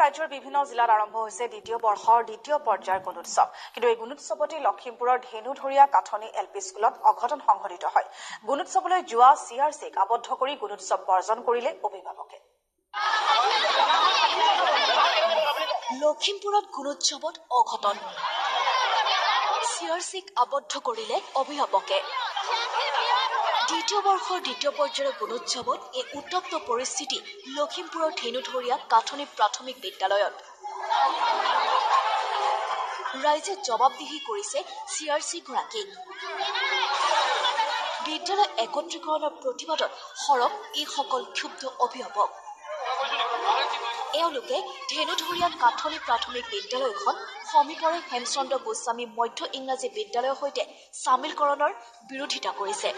ৰাজ্যৰ বিভিন্ন জিলাত আৰম্ভ হৈছে দ্বিতীয় বৰ্ষৰ দ্বিতীয় পৰ্যায়ৰ গুণোৎসৱ। কিন্তু এই গুণোৎসৱতে লখিমপুৰৰ ধেনুধৰীয়া কাঠনি এলপি স্কুলত অঘটন সংঘটিত হয়। গুণোৎসৱলৈ যোৱা চিআৰচিক আবদ্ধ কৰি গুণোৎসৱ বৰ্জন কৰিলে অভিভাৱকে। লখিমপুৰত গুণোৎসৱত অঘটন, চিআৰচিক আবদ্ধ কৰিলে অভিভাৱকে। দ্বিতীয় বৰ্ষৰ দ্বিতীয় পৰ্যায়ৰ গুণোৎসৱত এই উত্তপ্ত পৰিস্থিতি লখিমপুৰৰ ধেনুধৰীয়া কাঠনি প্ৰাথমিক বিদ্যালয়ত। ৰাইজে জবাবদিহি কৰিছে চিআৰচিগৰাকীক। বিদ্যালয় একত্ৰীকৰণৰ প্ৰতিবাদত সৰব এইসকল ক্ষুব্ধ অভিভাৱক। এওঁলোকে ধেনুধৰীয়া কাঠনি প্ৰাথমিক বিদ্যালয়খন সমীপৰে হেমচন্দ্ৰ গোস্বামী মধ্য ইংৰাজী বিদ্যালয়ৰ সৈতে চামিলকৰণৰ বিৰোধিতা কৰিছে।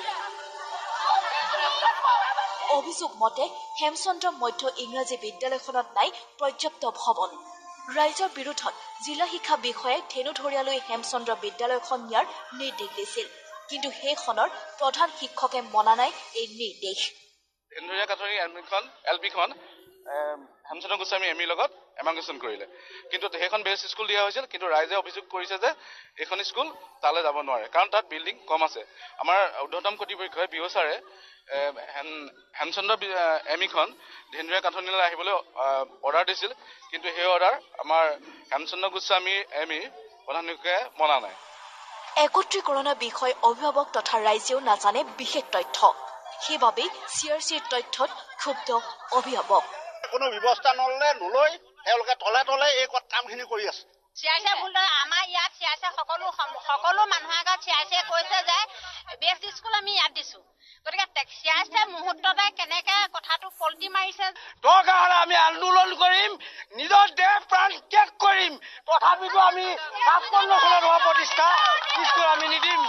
অভিযোগ মতে হেমচন্দ্ৰ মধ্য ইংৰাজী বিদ্যালয়খনত নাই পৰ্যাপ্ত ভৱন। ৰাইজৰ বিৰোধত জিলা শিক্ষা বিষয়াই ধেনুধৰীয়ালৈ হেমচন্দ্ৰ বিদ্যালয়খন নিয়াৰ নিৰ্দেশ দিছিল। কিন্তু সেইখনৰ প্ৰধান শিক্ষকে মনা নাই এই নিৰ্দেশ। ধেনুধৰীয়া কাঠনি এলপিখন হেমচন্দ্ৰ গোস্বামী এমিৰ লগত এমাংগেশ্যন কৰিলে, কিন্তু সেইখন বেষ্ট স্কুল দিয়া হৈছিল। কিন্তু ৰাইজে অভিযোগ কৰিছে যে এইখন স্কুল তালৈ যাব নোৱাৰে, কাৰণ তাত বিল্ডিং কম আছে। আমাৰ ঊৰ্ধ্বতম কৰ্তৃপক্ষই বিঅ' ছাৰে হেমচন্দ্ৰ এমিখন ধেনুধৰীয়া কাঠনিলৈ আহিবলৈ অৰ্ডাৰ দিছিল, কিন্তু সেই অৰ্ডাৰ আমাৰ হেমচন্দ্ৰ গোস্বামী এমি প্ৰধান শিক্ষকে মনা নাই। একত্ৰীকৰণৰ বিষয়ে অভিভাৱক তথা ৰাইজেও নাজানে বিশেষ তথ্য। সেইবাবেই চিআৰচিৰ তথ্যত ক্ষুব্ধ অভিভাৱক। কোনো ব্যৱস্থা নলয় তেওঁলোকে তলে তলে এই কামখিনি কৰি আছে। চিআইচিয়ে ভুল, আমাৰ ইয়াত চিআইচিয়ে সকলো মানুহৰ আগত চিআইচিয়ে কৈছে যে বেষ্ট স্কুল আমি ইয়াত দিছো। গতিকে চিআইচিয়ে মুহূৰ্ততে কেনেকে কথাটো পলটি মাৰিছে। দৰকাৰ হ'লে আমি আন্দোলন কৰিম, নিজৰ দেহ প্ৰাণ ত্যাগ কৰিম, তথাপিতো আমি ৫৬ চনত হোৱা প্ৰতিষ্ঠা স্কুল আমি নিদিম।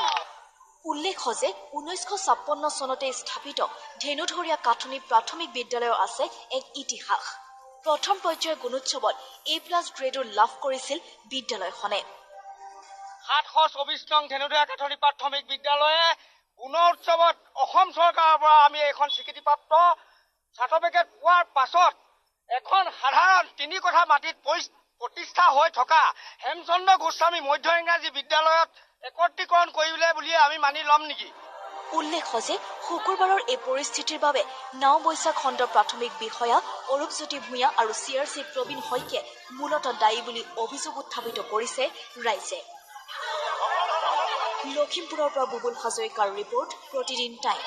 উল্লেখ্য যে 1956 চনতে স্থাপিত ধেনুধৰীয়া কাঠনি প্ৰাথমিক বিদ্যালয়ৰ আছে এক ইতিহাস। প্ৰথম পৰ্যায়ৰ গুণোৎসৱত A+ গ্ৰেডো লাভ কৰিছিল বিদ্যালয়খনে। ৭২৪ নং ধেনুধৰীয়া কাঠনি প্ৰাথমিক বিদ্যালয়ে গুণোৎসৱত অসম চৰকাৰৰ পৰা আমি এখন স্বীকৃতিপ্ৰাপ্ত চাৰ্টিফিকেট পোৱাৰ পাছত এখন সাধাৰণ ৩ কঠা মাটিত প্ৰতিষ্ঠা হৈ থকা হেমচন্দ্ৰ গোস্বামী মধ্য ইংৰাজী বিদ্যালয়ত একত্ৰীকৰণ কৰিলে বুলি আমি মানি ল'ম নেকি? উল্লেখ্য যে শুকুৰবাৰৰ এই পৰিস্থিতিৰ বাবে নাওবৈচা খণ্ড প্ৰাথমিক বিষয়া অৰূপজ্যোতি ভূঞা আৰু চিআৰচি প্ৰবীণ শইকীয়াই মূলতঃ দায়ী বুলি অভিযোগ উত্থাপিত কৰিছে ৰাইজে। লখিমপুৰৰ পৰা বুবুল হাজৰিকাৰ ৰিপৰ্ট, প্ৰতিদিন টাইম।